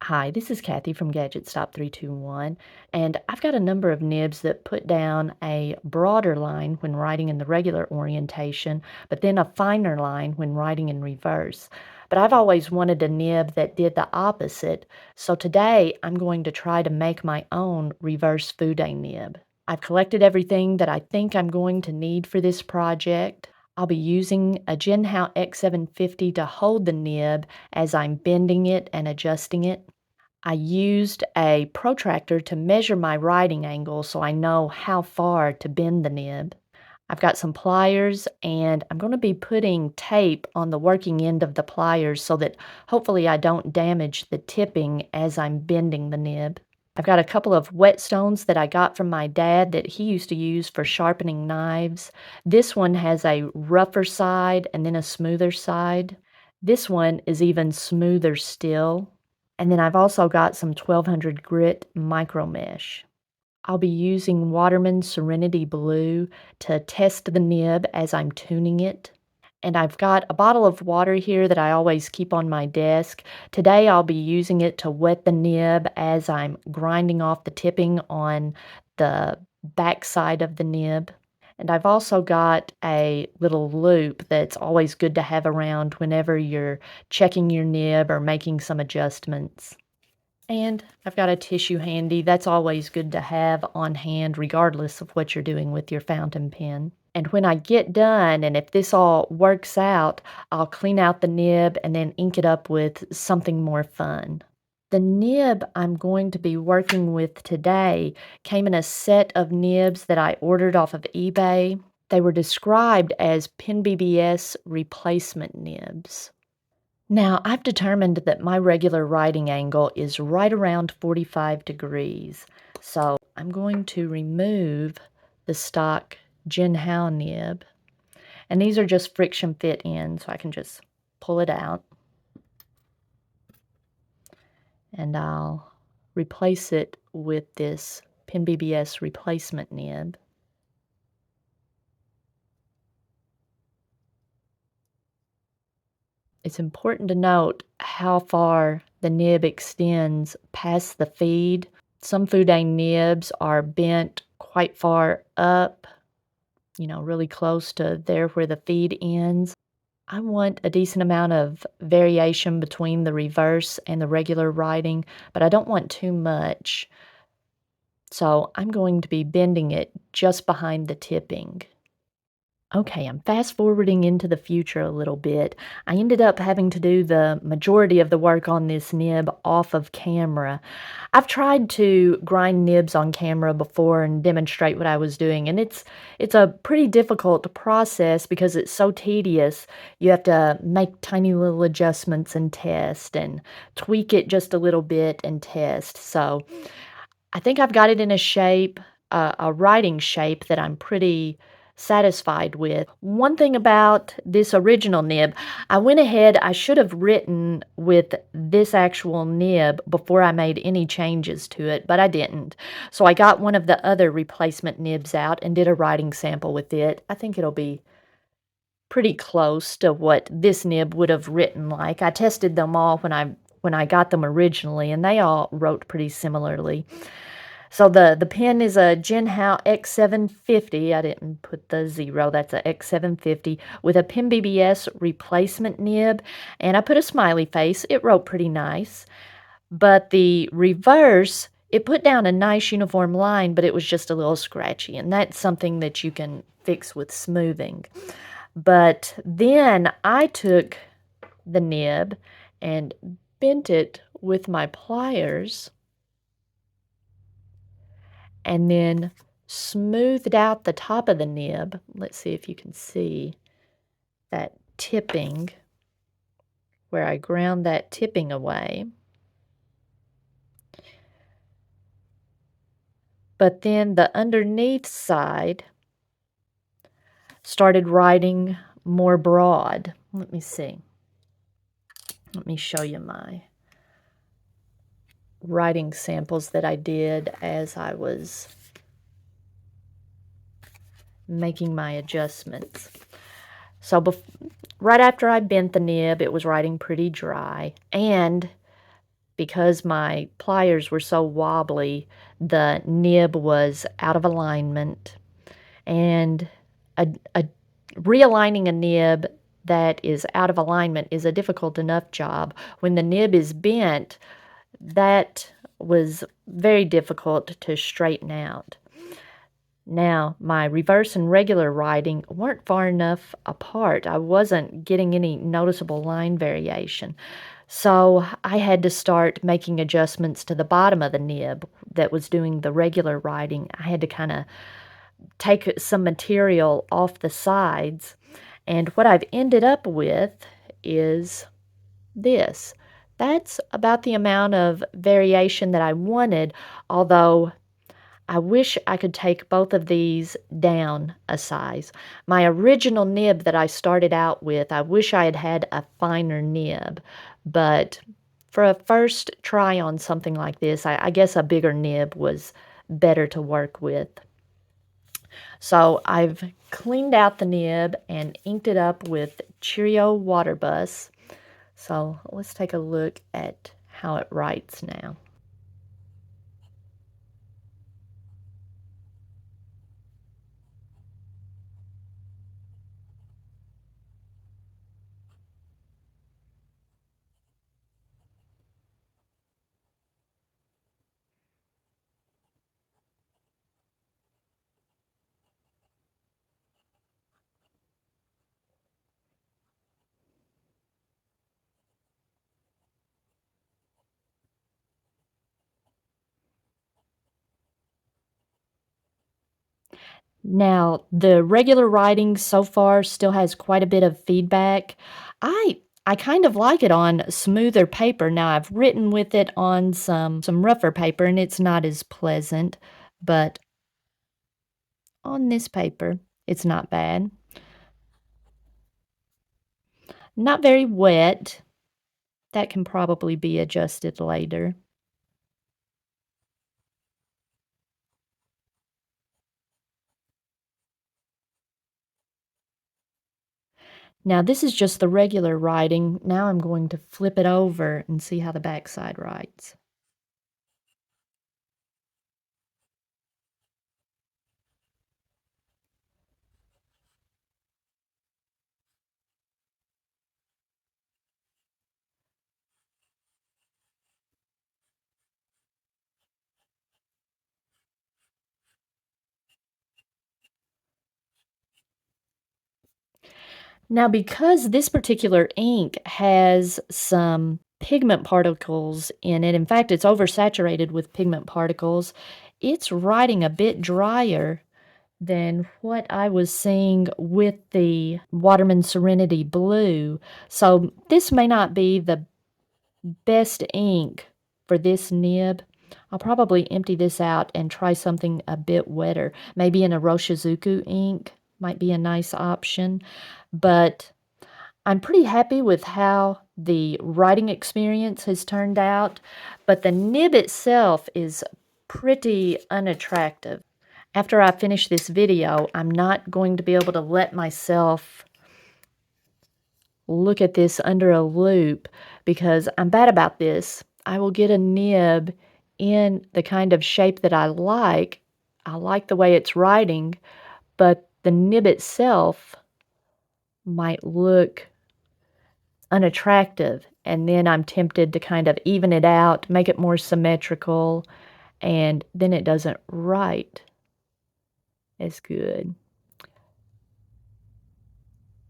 Hi, this is Kathy from Gadget Stop 321, and I've got a number of nibs that put down a broader line when writing in the regular orientation, but then a finer line when writing in reverse. But I've always wanted a nib that did the opposite, so today I'm going to try to make my own reverse Fude nib. I've collected everything that I think I'm going to need for this project. I'll be using a Jinhao X750 to hold the nib as I'm bending it and adjusting it. I used a protractor to measure my writing angle so I know how far to bend the nib. I've got some pliers and I'm going to be putting tape on the working end of the pliers so that hopefully I don't damage the tipping as I'm bending the nib. I've got a couple of whetstones that I got from my dad that he used to use for sharpening knives. This one has a rougher side and then a smoother side. This one is even smoother still. And then I've also got some 1200 grit micro mesh. I'll be using Waterman Serenity Blue to test the nib as I'm tuning it. And I've got a bottle of water here that I always keep on my desk. Today I'll be using it to wet the nib as I'm grinding off the tipping on the back side of the nib. And I've also got a little loop that's always good to have around whenever you're checking your nib or making some adjustments. And I've got a tissue handy. That's always good to have on hand regardless of what you're doing with your fountain pen. And when I get done, and if this all works out, I'll clean out the nib and then ink it up with something more fun. The nib I'm going to be working with today came in a set of nibs that I ordered off of eBay. They were described as Penbbs replacement nibs. Now, I've determined that my regular writing angle is right around 45 degrees. So I'm going to remove the stock Jinhao nib. And these are just friction fit in, so I can just pull it out. And I'll replace it with this Penbbs replacement nib. It's important to note how far the nib extends past the feed. Some Fude nibs are bent quite far up, really close to there where the feed ends. I want a decent amount of variation between the reverse and the regular writing, but I don't want too much. So I'm going to be bending it just behind the tipping. Okay, I'm fast forwarding into the future a little bit. I ended up having to do the majority of the work on this nib off of camera. I've tried to grind nibs on camera before and demonstrate what I was doing, and it's a pretty difficult process because it's so tedious. You have to make tiny little adjustments and test and tweak it just a little bit and test. So I think I've got it in a shape, a writing shape that I'm pretty satisfied with. One thing about this original nib, I went ahead, I should have written with this actual nib before I made any changes to it, but I didn't. So I got one of the other replacement nibs out and did a writing sample with it. I think it'll be pretty close to what this nib would have written like. I tested them all when I got them originally, and they all wrote pretty similarly. So the pen is a Jinhao X750. I didn't put the 0. That's a X750 with a Penbbs replacement nib. And I put a smiley face. It wrote pretty nice. But the reverse, it put down a nice uniform line, but it was just a little scratchy. And that's something that you can fix with smoothing. But then I took the nib and bent it with my pliers and then smoothed out the top of the nib. Let's see if you can see that tipping, where I ground that tipping away. But then the underneath side started writing more broad. Let me see. Let me show you my writing samples that I did as I was making my adjustments. So right after I bent the nib, it was writing pretty dry. And because my pliers were so wobbly, the nib was out of alignment, and a realigning a nib that is out of alignment is a difficult enough job. When the nib is bent, that was very difficult to straighten out. Now, my reverse and regular writing weren't far enough apart. I wasn't getting any noticeable line variation. So I had to start making adjustments to the bottom of the nib that was doing the regular writing. I had to kind of take some material off the sides. And what I've ended up with is this. That's about the amount of variation that I wanted, although I wish I could take both of these down a size. My original nib that I started out with, I wish I had had a finer nib, but for a first try on something like this, I guess a bigger nib was better to work with. So I've cleaned out the nib and inked it up with Cheerio Water Bus. So let's take a look at how it writes now. Now, the regular writing so far still has quite a bit of feedback. I I kind of like it on smoother paper. Now, I've written with it on some rougher paper, and it's not as pleasant, but on this paper, it's not bad. Not very wet. That can probably be adjusted later. Now, this is just the regular writing. Now I'm going to flip it over and see how the backside writes. Now, because this particular ink has some pigment particles in it, in fact, it's oversaturated with pigment particles, it's writing a bit drier than what I was seeing with the Waterman Serenity Blue. So this may not be the best ink for this nib. I'll probably empty this out and try something a bit wetter. Maybe an Iroshizuku ink might be a nice option, but I'm pretty happy with how the writing experience has turned out, but the nib itself is pretty unattractive. After I finish this video, I'm not going to be able to let myself look at this under a loop because I'm bad about this. I will get a nib in the kind of shape that I like. I like the way it's writing, but the nib itself might look unattractive, and then I'm tempted to kind of even it out, make it more symmetrical, and then it doesn't write as good.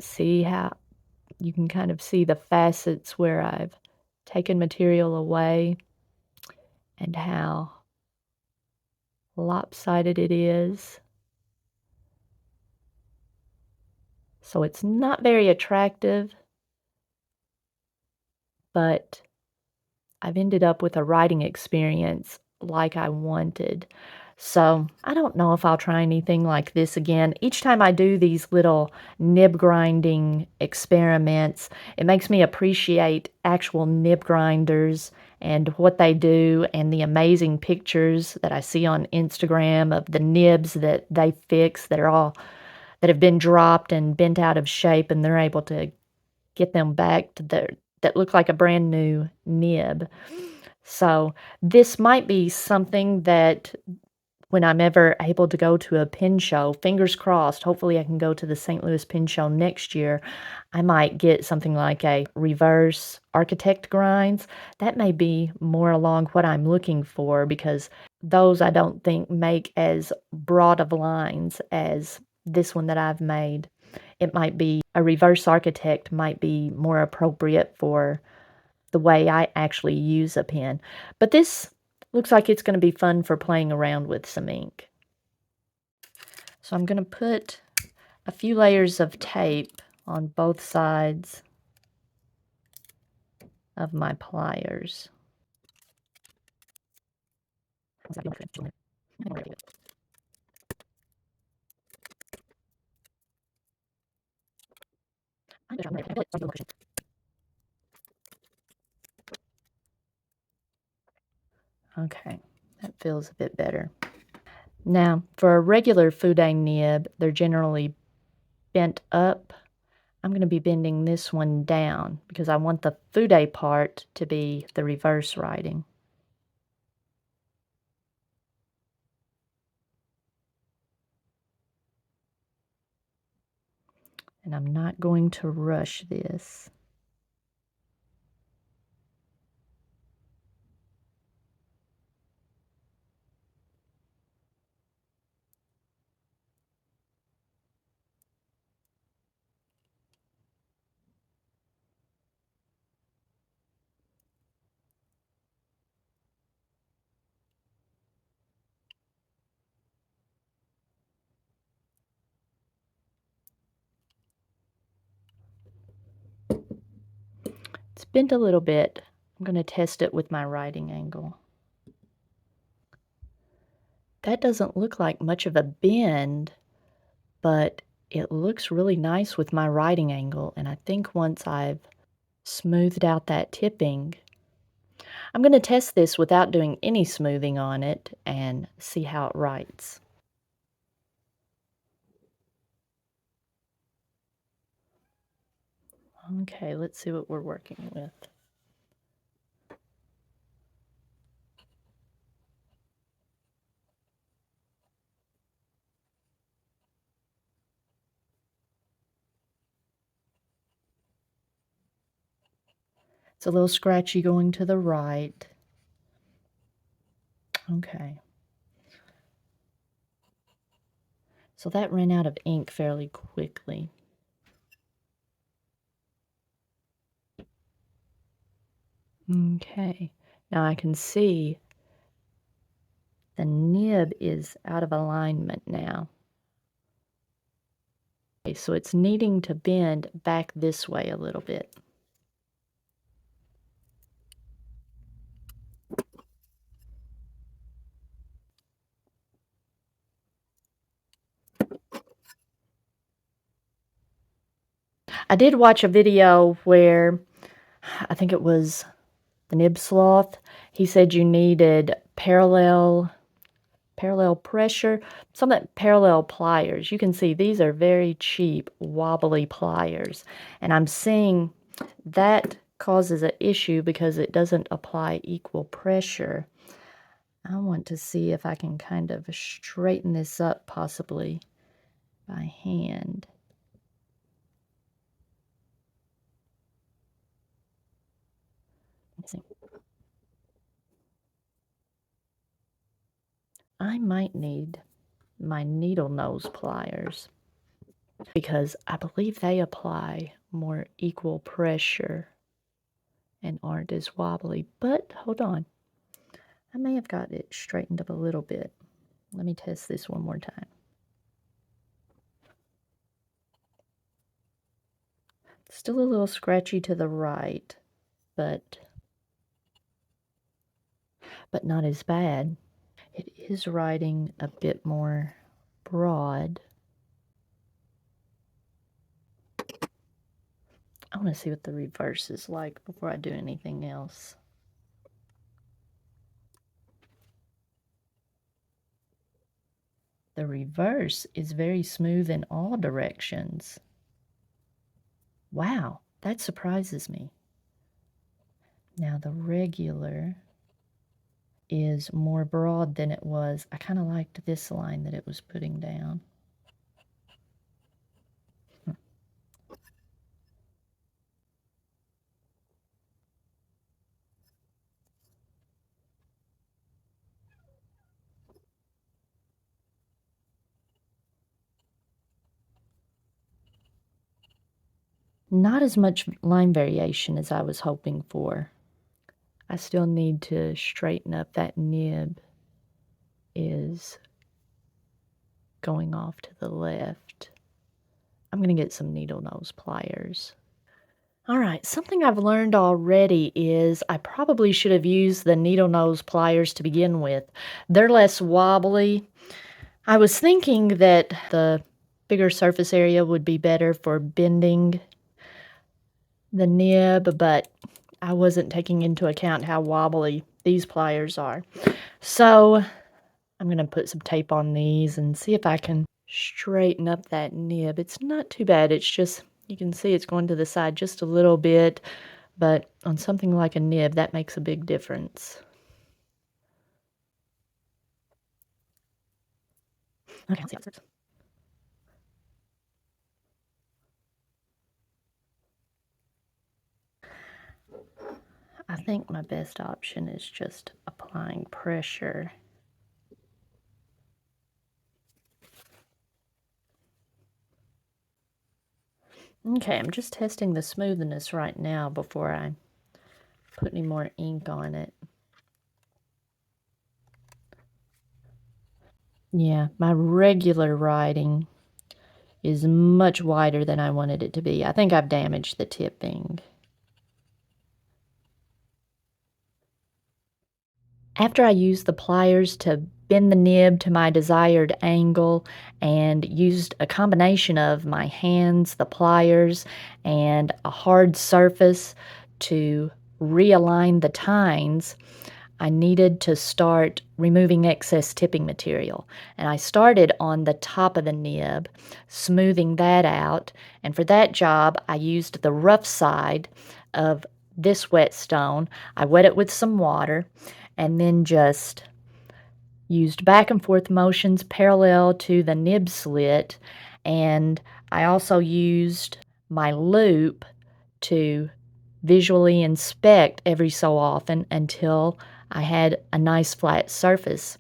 See how you can kind of see the facets where I've taken material away and how lopsided it is. So it's not very attractive, but I've ended up with a writing experience like I wanted. So I don't know if I'll try anything like this again. Each time I do these little nib grinding experiments, it makes me appreciate actual nib grinders and what they do and the amazing pictures that I see on Instagram of the nibs that they fix that have been dropped and bent out of shape, and they're able to get them back to that look like a brand new nib. So this might be something that when I'm ever able to go to a pen show, fingers crossed, hopefully I can go to the St. Louis Pen Show next year. I might get something like a reverse architect grinds. That may be more along what I'm looking for because those I don't think make as broad of lines as this one that I've made. It might be a reverse architect might be more appropriate for the way I actually use a pen. But this looks like it's going to be fun for playing around with some ink. So I'm going to put a few layers of tape on both sides of my pliers. Okay, that feels a bit better. Now, for a regular Fude nib, they're generally bent up. I'm going to be bending this one down because I want the Fude part to be the reverse writing. And I'm not going to rush this. It's bent a little bit. I'm going to test it with my writing angle. That doesn't look like much of a bend, but it looks really nice with my writing angle. And I think once I've smoothed out that tipping, I'm going to test this without doing any smoothing on it and see how it writes. Okay, let's see what we're working with. It's a little scratchy going to the right. Okay. So that ran out of ink fairly quickly. Okay. Now I can see the nib is out of alignment now. Okay, so it's needing to bend back this way a little bit. I did watch a video where I think it was the nib sloth. He said you needed parallel pressure, some of that parallel pliers. You can see these are very cheap wobbly pliers, and I'm seeing that causes an issue because it doesn't apply equal pressure. I want to see if I can kind of straighten this up possibly by hand. Let's see. I might need my needle nose pliers because I believe they apply more equal pressure and aren't as wobbly. But hold on, I may have got it straightened up a little bit. Let me test this one more time. Still a little scratchy to the right, but not as bad. It is writing a bit more broad. I want to see what the reverse is like before I do anything else. The reverse is very smooth in all directions. Wow, that surprises me. Now the regular. is more broad than it was. I kind of liked this line that it was putting down. Not as much line variation as I was hoping for. I still need to straighten up that nib is going off to the left. I'm going to get some needle nose pliers. All right, something I've learned already is I probably should have used the needle nose pliers to begin with. They're less wobbly. I was thinking that the bigger surface area would be better for bending the nib, but I wasn't taking into account how wobbly these pliers are. So I'm going to put some tape on these and see if I can straighten up that nib. It's not too bad. It's just, you can see it's going to the side just a little bit, but on something like a nib, that makes a big difference. Okay, let's see how this works. I think my best option is just applying pressure. Okay, I'm just testing the smoothness right now before I put any more ink on it. Yeah, my regular writing is much wider than I wanted it to be. I think I've damaged the tipping. After I used the pliers to bend the nib to my desired angle and used a combination of my hands, the pliers, and a hard surface to realign the tines, I needed to start removing excess tipping material. And I started on the top of the nib, smoothing that out. And for that job, I used the rough side of this whetstone. I wet it with some water and then just used back and forth motions parallel to the nib slit. And I also used my loop to visually inspect every so often until I had a nice flat surface.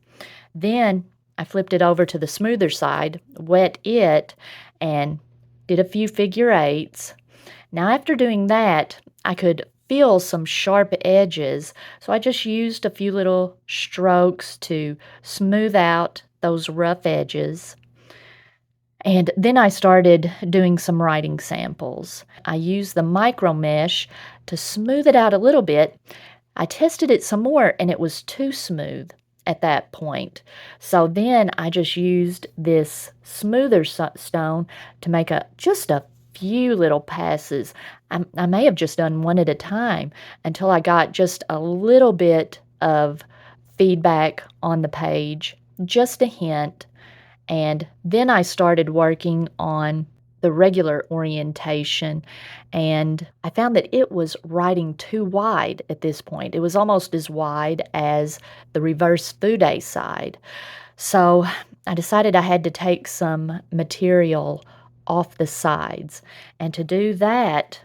Then I flipped it over to the smoother side, wet it, and did a few figure eights. Now, after doing that, I could feel some sharp edges, so I just used a few little strokes to smooth out those rough edges. And then I started doing some writing samples. I used the micro mesh to smooth it out a little bit. I tested it some more and it was too smooth at that point. So then I just used this smoother stone to make just a few little passes. I may have just done one at a time until I got just a little bit of feedback on the page, just a hint. And then I started working on the regular orientation, and I found that it was writing too wide at this point. It was almost as wide as the reverse Fude side. So I decided I had to take some material off the sides. And to do that,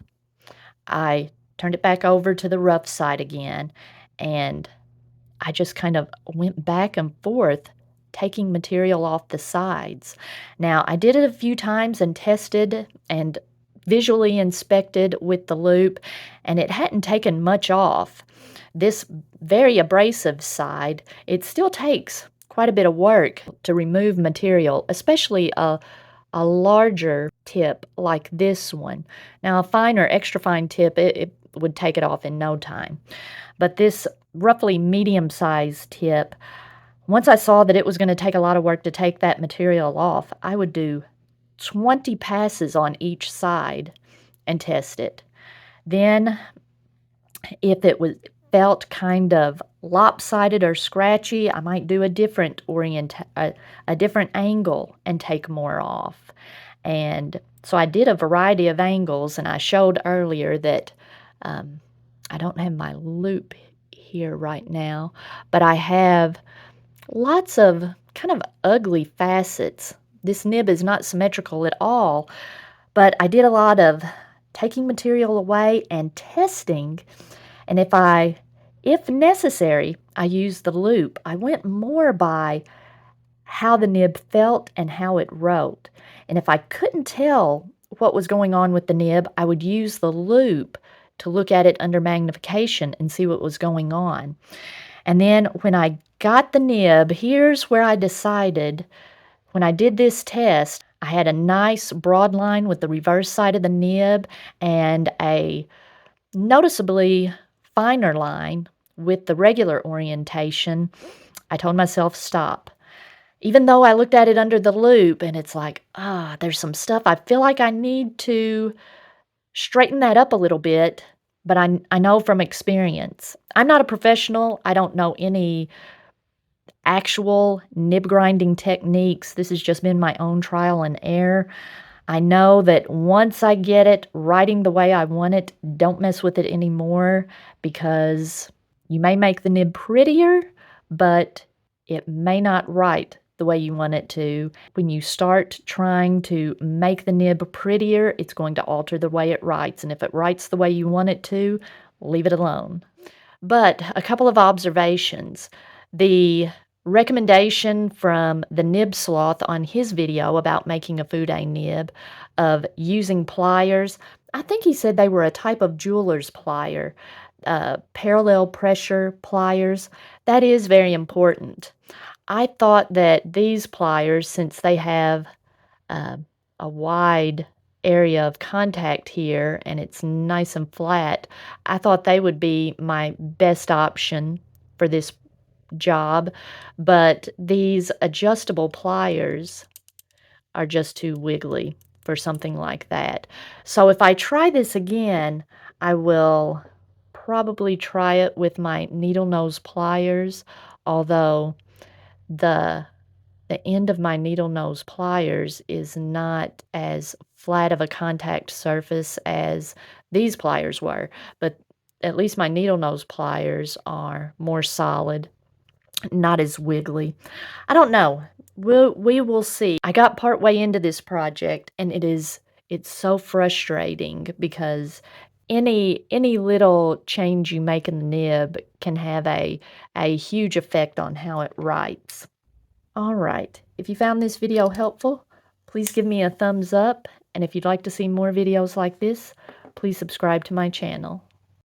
I turned it back over to the rough side again, and I just kind of went back and forth taking material off the sides. Now, I did it a few times and tested and visually inspected with the loop, and it hadn't taken much off. This very abrasive side, it still takes quite a bit of work to remove material, especially a larger tip like this one. Now, a finer, extra fine tip, it would take it off in no time. But this roughly medium-sized tip, once I saw that it was going to take a lot of work to take that material off, I would do 20 passes on each side and test it. Then, if it felt kind of lopsided or scratchy, I might do a different a different angle and take more off. And so I did a variety of angles, and I showed earlier that I don't have my loop here right now, but I have lots of kind of ugly facets. This nib is not symmetrical at all, but I did a lot of taking material away and testing, and if necessary, I used the loop. I went more by how the nib felt and how it wrote. And if I couldn't tell what was going on with the nib, I would use the loop to look at it under magnification and see what was going on. And then when I got the nib, here's where I decided, when I did this test, I had a nice broad line with the reverse side of the nib and a noticeably finer line with the regular orientation. I told myself, stop. Even though I looked at it under the loop and it's like, there's some stuff I feel like I need to straighten that up a little bit, but I know from experience. I'm not a professional. I don't know any actual nib grinding techniques. This has just been my own trial and error. I know that once I get it writing the way I want it, don't mess with it anymore, because you may make the nib prettier, but it may not write the way you want it to. When you start trying to make the nib prettier, it's going to alter the way it writes. And if it writes the way you want it to, leave it alone. But a couple of observations. The recommendation from the Nib Sloth on his video about making a Fude nib of using pliers, I think he said they were a type of jeweler's plier, parallel pressure pliers. That is very important. I thought that these pliers, since they have a wide area of contact here and it's nice and flat, I thought they would be my best option for this job, but these adjustable pliers are just too wiggly for something like that. So if I try this again, I will probably try it with my needle nose pliers, although the end of my needle nose pliers is not as flat of a contact surface as these pliers were, but at least my needle nose pliers are more solid, not as wiggly. I don't know. We will see. I got partway into this project and it's so frustrating because any little change you make in the nib can have a huge effect on how it writes. All right, if you found this video helpful, please give me a thumbs up, and if you'd like to see more videos like this, please subscribe to my channel.